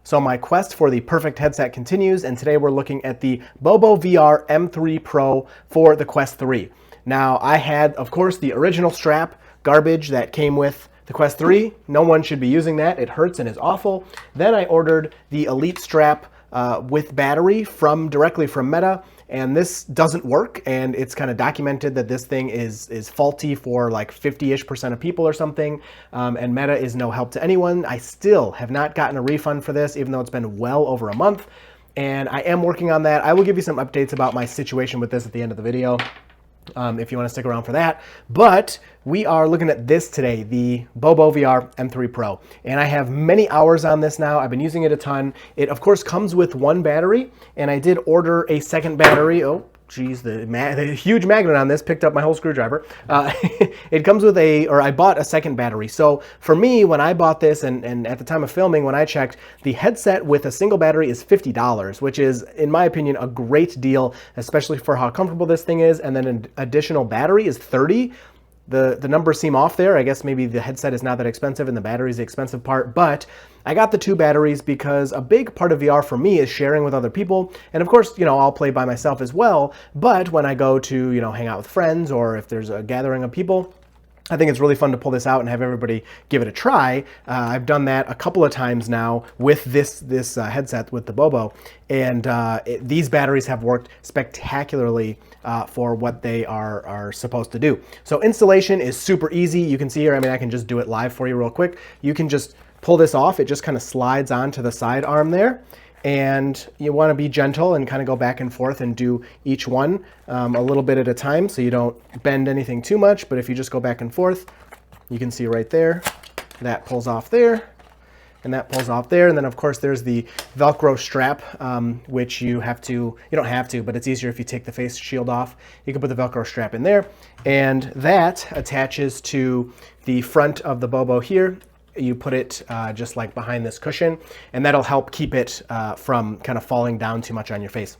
So my quest for the perfect headset continues, and today we're looking at the Bobo VR M3 Pro for the Quest 3. Now I had, of course, the original strap garbage that came with the Quest 3. No one should be using that. It hurts and is awful. Then I ordered the Elite strap with battery directly from Meta, and this doesn't work, and it's kind of documented that this thing is faulty for like 50-ish% of people or something, and Meta is no help to anyone. I still have not gotten a refund for this, even though it's been well over a month, and I am working on that. I will give you some updates about my situation with this at the end of the video, if you want to stick around for that. But we are looking at this today, the Bobo VR M3 Pro. And I have many hours on this now. I've been using it a ton. It, of course, comes with one battery, and I did order a second battery. Oh, geez, the huge magnet on this picked up my whole screwdriver. It comes with I bought a second battery. So for me, when I bought this, and at the time of filming, when I checked, the headset with a single battery is $50, which is, in my opinion, a great deal, especially for how comfortable this thing is. And then an additional battery is $30. The numbers seem off there. I guess maybe the headset is not that expensive and the battery is the expensive part, but I got the two batteries because a big part of VR for me is sharing with other people. And of course, I'll play by myself as well, but when I go to, hang out with friends, or if there's a gathering of people, I think it's really fun to pull this out and have everybody give it a try. I've done that a couple of times now with this headset with the Bobo, and these batteries have worked spectacularly for what they are supposed to do. So installation is super easy. You can see here, I can just do it live for you real quick. You can just pull this off. It just kind of slides onto the side arm there. And you want to be gentle and kind of go back and forth and do each one a little bit at a time, so you don't bend anything too much. But if you just go back and forth, you can see right there, that pulls off there, and that pulls off there. And then of course there's the Velcro strap, which you don't have to, but it's easier if you take the face shield off. You can put the Velcro strap in there, and that attaches to the front of the Bobo here. You put it just like behind this cushion, and that'll help keep it from kind of falling down too much on your face.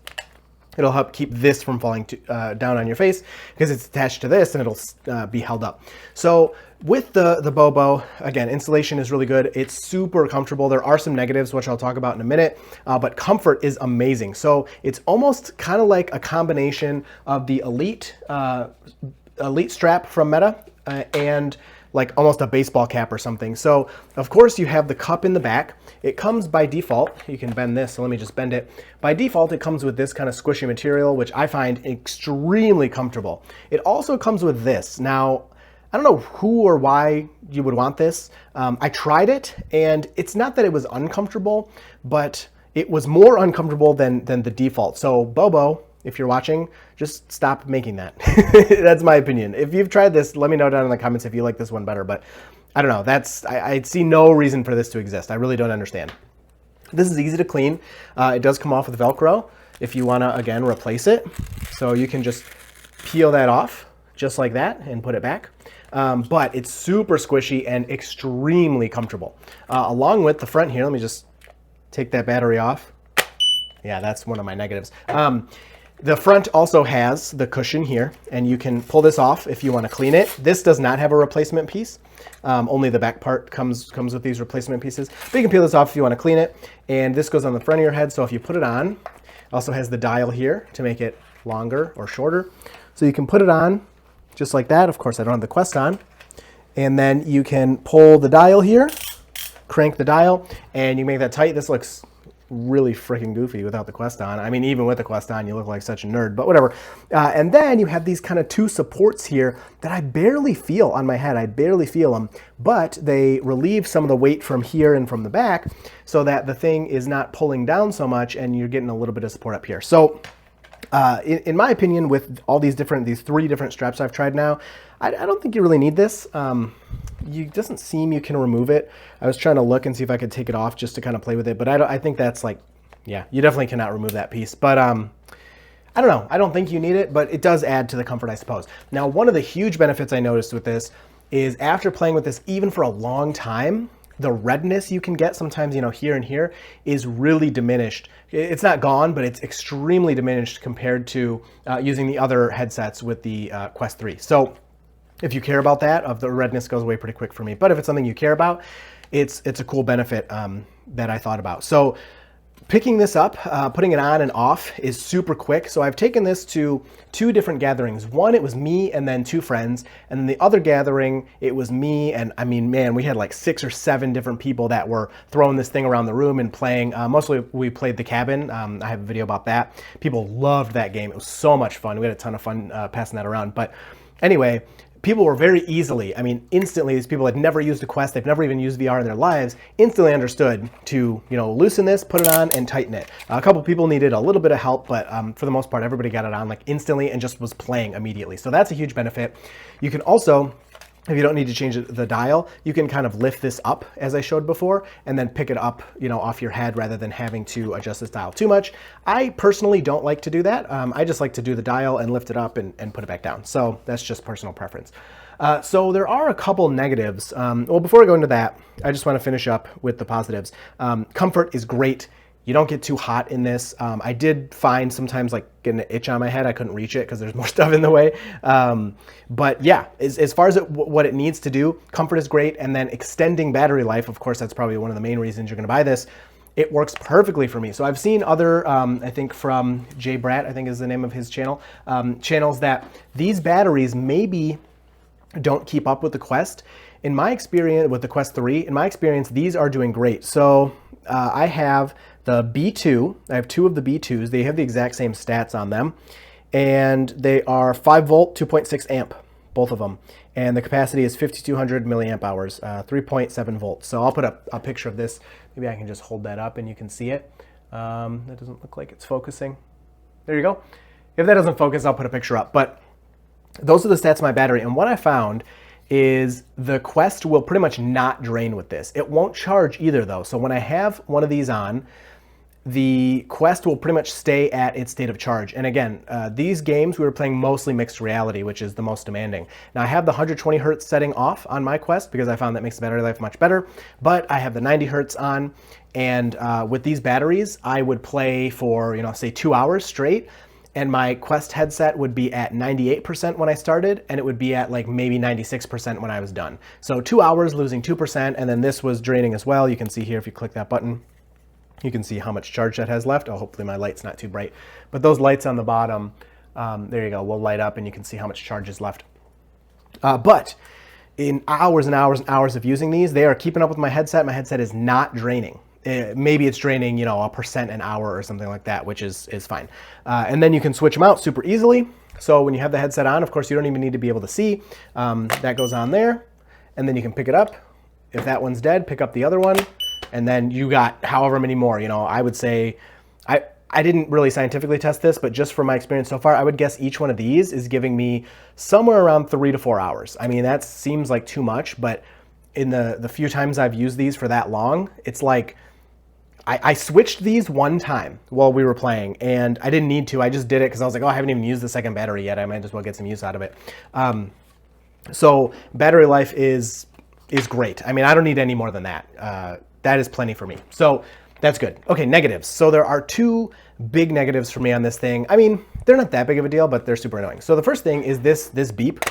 It'll help keep this from falling down on your face because it's attached to this, and it'll be held up. So with the Bobo, again, installation is really good. It's super comfortable. There are some negatives, which I'll talk about in a minute, but comfort is amazing. So it's almost kind of like a combination of the Elite strap from Meta and like almost a baseball cap or something. So of course you have the cup in the back. It comes by default, you can bend this, so let me just bend it. By default, it comes with this kind of squishy material, which I find extremely comfortable. It also comes with this. Now, I don't know who or why you would want this. I tried it, and it's not that it was uncomfortable, but it was more uncomfortable than the default. So Bobo, if you're watching, just stop making that. That's my opinion. If you've tried this, let me know down in the comments if you like this one better, but I don't know. I see no reason for this to exist. I really don't understand. This is easy to clean. It does come off with Velcro if you want to, again, replace it. So you can just peel that off just like that and put it back. But it's super squishy and extremely comfortable. Along with the front here, let me just take that battery off. Yeah, that's one of my negatives. The front also has the cushion here, and you can pull this off if you want to clean it. This does not have a replacement piece. Only the back part comes with these replacement pieces. But you can peel this off if you want to clean it. And this goes on the front of your head, so if you put it on, it also has the dial here to make it longer or shorter. So you can put it on just like that. Of course, I don't have the Quest on. And then you can pull the dial here, crank the dial, and you make that tight. This looks really freaking goofy without the Quest on. Even with the Quest on, you look like such a nerd, but whatever. And then you have these kind of two supports here that I barely feel on my head. I barely feel them, but they relieve some of the weight from here and from the back so that the thing is not pulling down so much and you're getting a little bit of support up here. So in my opinion, with all these three different straps I've tried now, I don't think you really need this. It doesn't seem you can remove it. I was trying to look and see if I could take it off just to kind of play with it, but I think that's like, yeah, you definitely cannot remove that piece. But I don't know. I don't think you need it, but it does add to the comfort, I suppose. Now, one of the huge benefits I noticed with this is after playing with this even for a long time, the redness you can get sometimes, here and here is really diminished. It's not gone, but it's extremely diminished compared to using the other headsets with the Quest 3. So if you care about that, the redness goes away pretty quick for me. But if it's something you care about, it's a cool benefit that I thought about. So picking this up, putting it on and off is super quick. So I've taken this to 2 different gatherings. One, it was me and then 2 friends. And then the other gathering, it was me and, I mean, man, we had like 6 or 7 different people that were throwing this thing around the room and playing. Mostly we played The Cabin. I have a video about that. People loved that game. It was so much fun. We had a ton of fun passing that around. But anyway, people were very easily, I mean, instantly, these people had never used a Quest, they've never even used VR in their lives, instantly understood to, you know, loosen this, put it on, and tighten it. A couple people needed a little bit of help, but for the most part, everybody got it on like instantly and just was playing immediately. So that's a huge benefit. You can also, if you don't need to change the dial, you can kind of lift this up as I showed before and then pick it up, you know, off your head rather than having to adjust this dial too much. I personally don't like to do that. I just like to do the dial and lift it up and put it back down. So that's just personal preference. So there are a couple negatives. Well, before I go into that, I just want to finish up with the positives. Comfort is great. You don't get too hot in this. I did find sometimes like getting an itch on my head. I couldn't reach it because there's more stuff in the way. But yeah, as far as what it needs to do, comfort is great. And then extending battery life, of course, that's probably one of the main reasons you're going to buy this. It works perfectly for me. So I've seen other, I think from Jay Bratt, I think is the name of his channel, channels that these batteries maybe don't keep up with the Quest. In my experience with the Quest 3, in my experience, these are doing great. So I have the B2, I have 2 of the B2s. They have the exact same stats on them. And they are 5 volt, 2.6 amp, both of them. And the capacity is 5,200 milliamp hours, 3.7 volts. So I'll put a picture of this. Maybe I can just hold that up and you can see it. That doesn't look like it's focusing. There you go. If that doesn't focus, I'll put a picture up. But those are the stats of my battery. And what I found is the Quest will pretty much not drain with this. It won't charge either though. So when I have one of these on, the Quest will pretty much stay at its state of charge. And again, these games we were playing mostly mixed reality, which is the most demanding. Now I have the 120 hertz setting off on my Quest because I found that makes the battery life much better, but I have the 90 hertz on. And with these batteries, I would play for, you know, say 2 hours straight. And my Quest headset would be at 98% when I started, and it would be at like maybe 96% when I was done. So 2 hours losing 2%, and then this was draining as well. You can see here if you click that button, you can see how much charge that has left. Oh, hopefully my light's not too bright. But those lights on the bottom, there you go, will light up and you can see how much charge is left. But in hours and hours and hours of using these, they are keeping up with my headset. My headset is not draining. Maybe it's draining, you know, 1% an hour or something like that, which is fine. And then you can switch them out super easily. So when you have the headset on, of course, you don't even need to be able to see. That goes on there, and then you can pick it up. If that one's dead, pick up the other one, and then you got however many more. You know, I would say, I didn't really scientifically test this, but just from my experience so far, I would guess each one of these is giving me somewhere around 3 to 4 hours. I mean, that seems like too much, but in the few times I've used these for that long, it's like, I switched these one time while we were playing, and I didn't need to. I just did it because I was like, oh, I haven't even used the second battery yet. I might as well get some use out of it. So battery life is great. I mean, I don't need any more than that. That is plenty for me. So that's good. Okay, negatives. So there are 2 big negatives for me on this thing. I mean, they're not that big of a deal, but they're super annoying. So the first thing is this beep.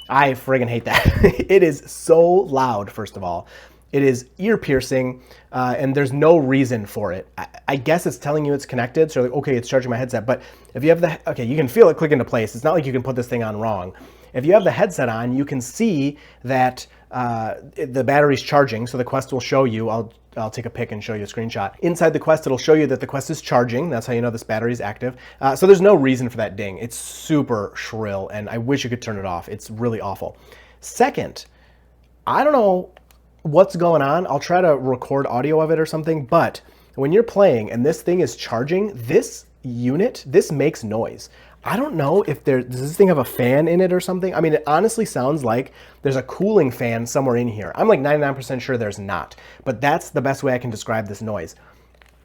I friggin' hate that. It is so loud, first of all. It is ear piercing, and there's no reason for it. I guess it's telling you it's connected, so like, okay, it's charging my headset, but if you have the, okay, you can feel it click into place. It's not like you can put this thing on wrong. If you have the headset on, you can see that the battery's charging, so the Quest will show you, I'll take a pic and show you a screenshot. Inside the Quest, it'll show you that the Quest is charging. That's how you know this battery is active. So there's no reason for that ding. It's super shrill, and I wish you could turn it off. It's really awful. Second, I don't know what's going on. I'll try to record audio of it or something, but when you're playing and this thing is charging, this unit, this makes noise. I don't know if does this thing have a fan in it or something? I mean, it honestly sounds like there's a cooling fan somewhere in here. I'm like 99% sure there's not, but that's the best way I can describe this noise.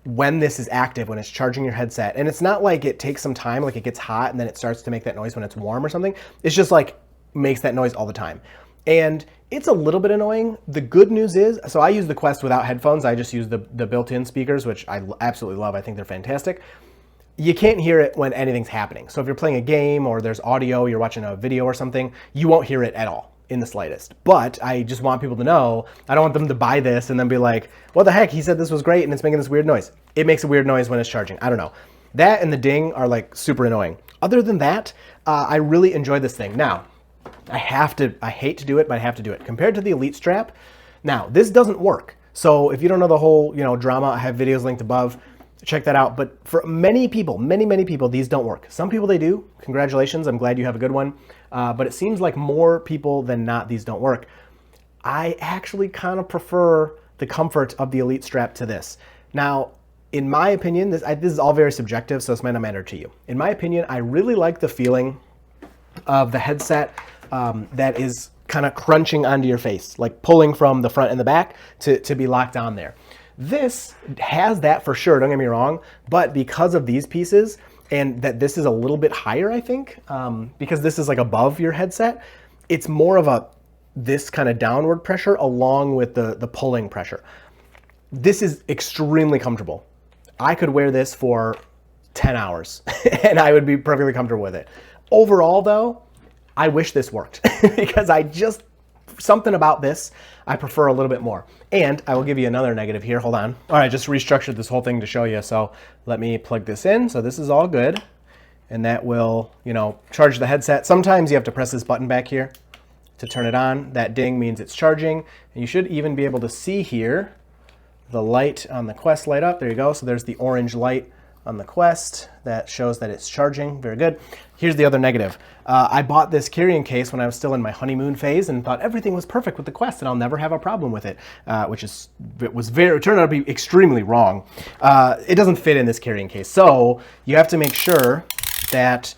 When this is active, when it's charging your headset, and it's not like it takes some time, like it gets hot and then it starts to make that noise when it's warm or something. It's just like makes that noise all the time. And it's a little bit annoying. The good news is, so I use the Quest without headphones. I just use the built-in speakers, which I absolutely love. I think they're fantastic. You can't hear it when anything's happening. So if you're playing a game or there's audio, you're watching a video or something, you won't hear it at all. in the slightest. But I just want people to know, I don't want them to buy this and then be like, what the heck, he said this was great and it's making this weird noise. It makes a weird noise when it's charging. I don't know. That and the ding are like super annoying. Other than that, I really enjoy this thing. Now, I hate to do it, but I have to do it. Compared to the Elite strap, now this doesn't work. So if you don't know the whole, drama, I have videos linked above. Check that out. But for many people, many people, these don't work. Some people they do. Congratulations. I'm glad you have a good one. But it seems like more people than not, these don't work. I actually kind of prefer the comfort of the Elite strap to this. Now, in my opinion, this is all very subjective, so this might not matter to you. In my opinion, I really like the feeling of the headset that is kind of crunching onto your face, like pulling from the front and the back to be locked on there. This has that for sure, don't get me wrong, but because of these pieces and that this is a little bit higher, I think, because this is like above your headset, it's more of this kind of downward pressure along with the pulling pressure. This is extremely comfortable. I could wear this for 10 hours and I would be perfectly comfortable with it. Overall though, I wish this worked because something about this, I prefer a little bit more. And I will give you another negative here. Hold on. All right, I just restructured this whole thing to show you. So let me plug this in. So this is all good. And that will, charge the headset. Sometimes you have to press this button back here to turn it on. That ding means it's charging. And you should even be able to see here the light on the Quest light up. There you go. So there's the orange light on the Quest that shows that it's charging. Very good. Here's the other negative. I bought this carrying case when I was still in my honeymoon phase and thought everything was perfect with the Quest and I'll never have a problem with it, it turned out to be extremely wrong. It doesn't fit in this carrying case. So you have to make sure that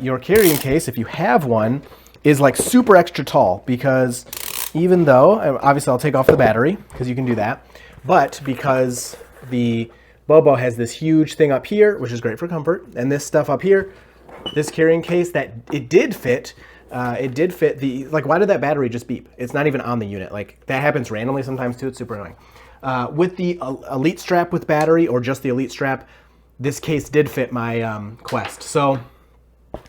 your carrying case, if you have one, is like super extra tall, because even though, obviously I'll take off the battery because you can do that, but because the Bobo has this huge thing up here, which is great for comfort, and this stuff up here, this carrying case, that it did fit the, like, why did that battery just beep? It's not even on the unit. Like, that happens randomly sometimes too. It's super annoying. With the Elite strap with battery, or just the Elite strap, this case did fit my Quest. So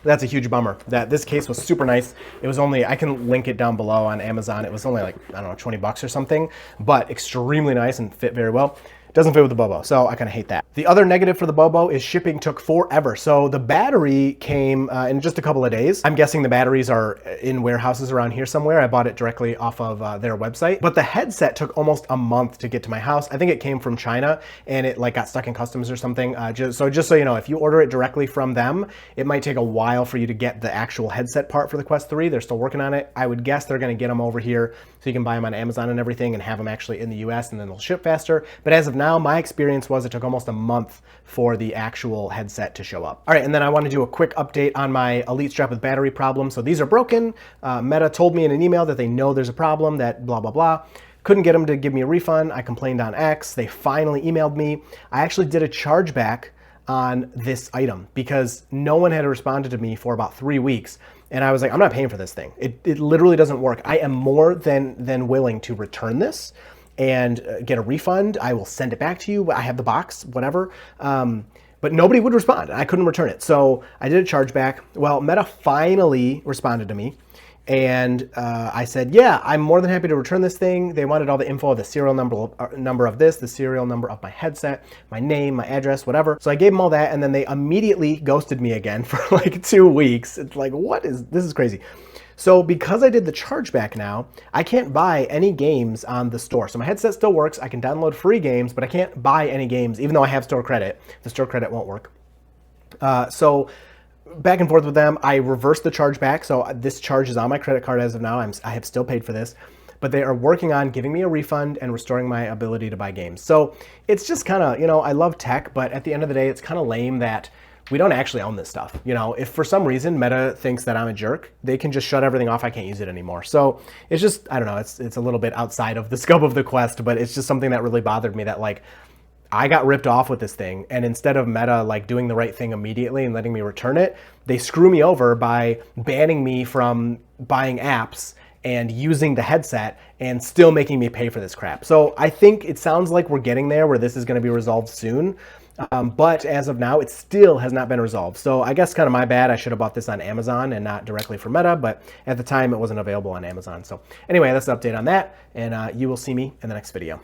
that's a huge bummer. This case was super nice. It was only, I can link it down below on Amazon. It was only like, I don't know, 20 bucks or something, but extremely nice and fit very well. Doesn't fit with the Bobo, so I kind of hate that. The other negative for the Bobo is shipping took forever. So the battery came in just a couple of days. I'm guessing the batteries are in warehouses around here somewhere. I bought it directly off of their website. But the headset took almost a month to get to my house. I think it came from China and it like got stuck in customs or something. Just so you know, if you order it directly from them, it might take a while for you to get the actual headset part for the Quest 3. They're still working on it. I would guess they're gonna get them over here so you can buy them on Amazon and everything and have them actually in the US, and then they'll ship faster. But as of now, my experience was it took almost a month for the actual headset to show up. All right, and then I want to do a quick update on my Elite strap with battery problem. So these are broken. Meta told me in an email that they know there's a problem, that blah, blah, blah. Couldn't get them to give me a refund. I complained on X. They finally emailed me. I actually did a chargeback on this item because no one had responded to me for about 3 weeks. And I was like, I'm not paying for this thing. It literally doesn't work. I am more than willing to return this and get a refund. I will send it back to you. I have the box, whatever. But nobody would respond. I couldn't return it. So I did a chargeback. Well, Meta finally responded to me. And I said, yeah, I'm more than happy to return this thing. They wanted all the info of the serial number of this, the serial number of my headset, my name, my address, whatever. So I gave them all that, and then they immediately ghosted me again for like 2 weeks. It's like, this is crazy. So because I did the chargeback now, I can't buy any games on the store. So my headset still works. I can download free games, but I can't buy any games, even though I have store credit. The store credit won't work. So back and forth with them, I reversed the chargeback. So this charge is on my credit card as of now. I have still paid for this, but they are working on giving me a refund and restoring my ability to buy games. So it's just kind of, I love tech, but at the end of the day, it's kind of lame that we don't actually own this stuff. If for some reason Meta thinks that I'm a jerk, they can just shut everything off. I can't use it anymore. So it's just, I don't know, it's a little bit outside of the scope of the Quest, but it's just something that really bothered me, that like, I got ripped off with this thing, and instead of Meta like doing the right thing immediately and letting me return it, they screw me over by banning me from buying apps and using the headset and still making me pay for this crap. So I think it sounds like we're getting there where this is gonna be resolved soon. But as of now, it still has not been resolved. So I guess kind of my bad. I should have bought this on Amazon and not directly from Meta, but at the time it wasn't available on Amazon. So anyway, that's an update on that, and you will see me in the next video.